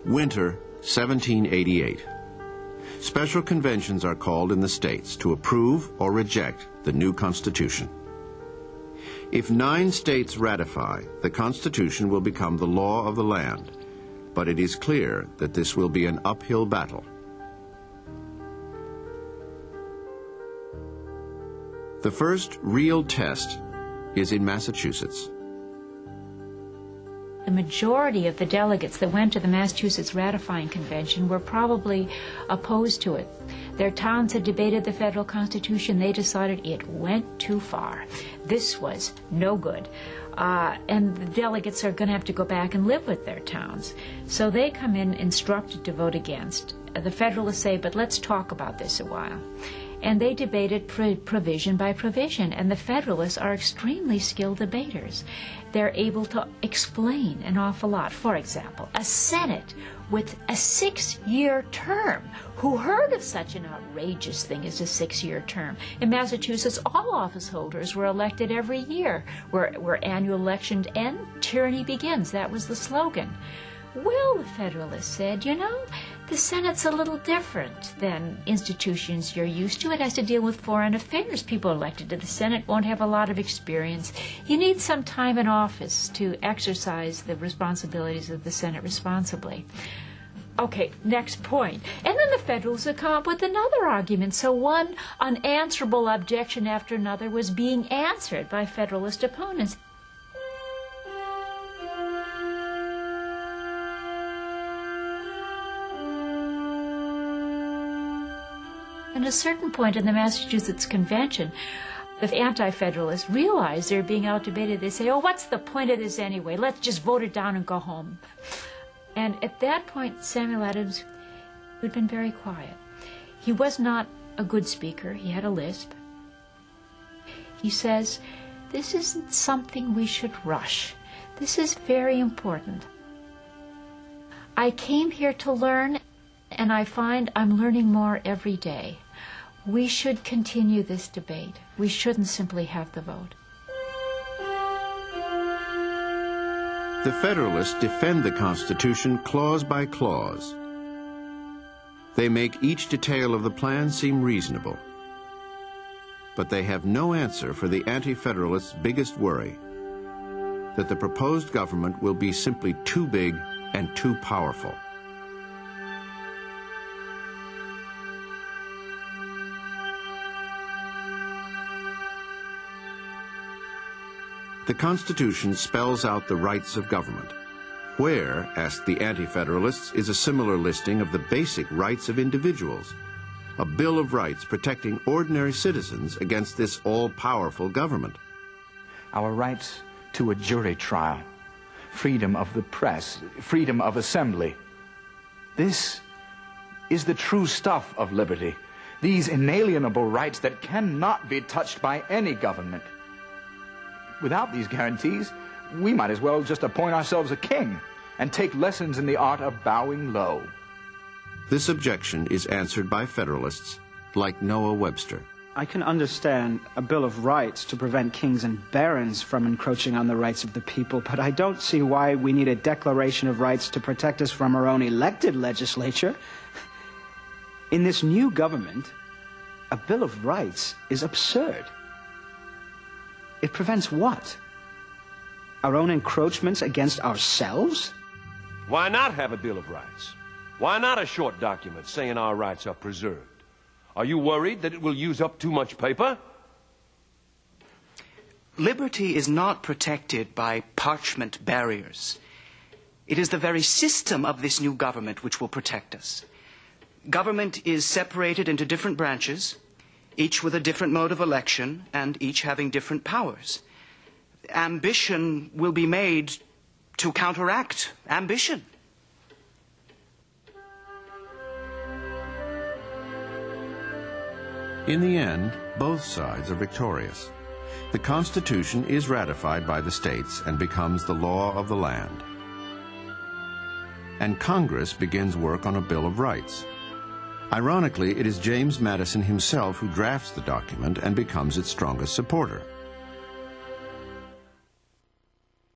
Winter, 1788. Special conventions are called in the states to approve or reject the new Constitution. If 9 states ratify, the Constitution will become the law of the land, but it is clear that this will be an uphill battle. The first real test is in Massachusetts. The majority of the delegates that went to the Massachusetts ratifying convention were probably opposed to it. Their towns had debated the federal constitution. They decided it went too far. This was no good. And the delegates are going to have to go back and live with their towns. So they come in instructed to vote against. The Federalists say, but let's talk about this a while. And they debated provision by provision, and the Federalists are extremely skilled debaters. They're able to explain an awful lot. For example, a Senate with a 6-year term. Who heard of such an outrageous thing as a 6-year term? In Massachusetts, all office holders were elected every year, where annual elections end, tyranny begins. That was the slogan. Well, the Federalists said, you know, the Senate's a little different than institutions you're used to. It has to deal with foreign affairs. People elected to the Senate won't have a lot of experience. You need some time in office to exercise the responsibilities of the Senate responsibly. Okay, next point. And then the Federalists would come up with another argument. So one unanswerable objection after another was being answered by Federalist opponents. At a certain point in the Massachusetts Convention, the anti-Federalists realize they're being out-debated. They say, oh, what's the point of this anyway? Let's just vote it down and go home. And at that point, Samuel Adams, who'd been very quiet, he was not a good speaker. He had a lisp. He says, this isn't something we should rush. This is very important. I came here to learn, and I find I'm learning more every day. We should continue this debate. We shouldn't simply have the vote. The Federalists defend the Constitution clause by clause. They make each detail of the plan seem reasonable. But they have no answer for the anti-Federalists' biggest worry, that the proposed government will be simply too big and too powerful. The Constitution spells out the rights of government. Where, ask the Anti-Federalists, is a similar listing of the basic rights of individuals? A Bill of Rights protecting ordinary citizens against this all-powerful government. Our rights to a jury trial, freedom of the press, freedom of assembly. This is the true stuff of liberty. These inalienable rights that cannot be touched by any government. Without these guarantees, we might as well just appoint ourselves a king and take lessons in the art of bowing low. This objection is answered by Federalists like Noah Webster. I can understand a Bill of Rights to prevent kings and barons from encroaching on the rights of the people, but I don't see why we need a Declaration of Rights to protect us from our own elected legislature. In this new government, a Bill of Rights is absurd. It prevents what? Our own encroachments against ourselves? Why not have a Bill of Rights? Why not a short document saying our rights are preserved? Are you worried that it will use up too much paper? Liberty is not protected by parchment barriers. It is the very system of this new government which will protect us. Government is separated into different branches, each with a different mode of election, and each having different powers. Ambition will be made to counteract ambition. In the end, both sides are victorious. The Constitution is ratified by the states and becomes the law of the land. And Congress begins work on a Bill of Rights. Ironically, it is James Madison himself who drafts the document and becomes its strongest supporter.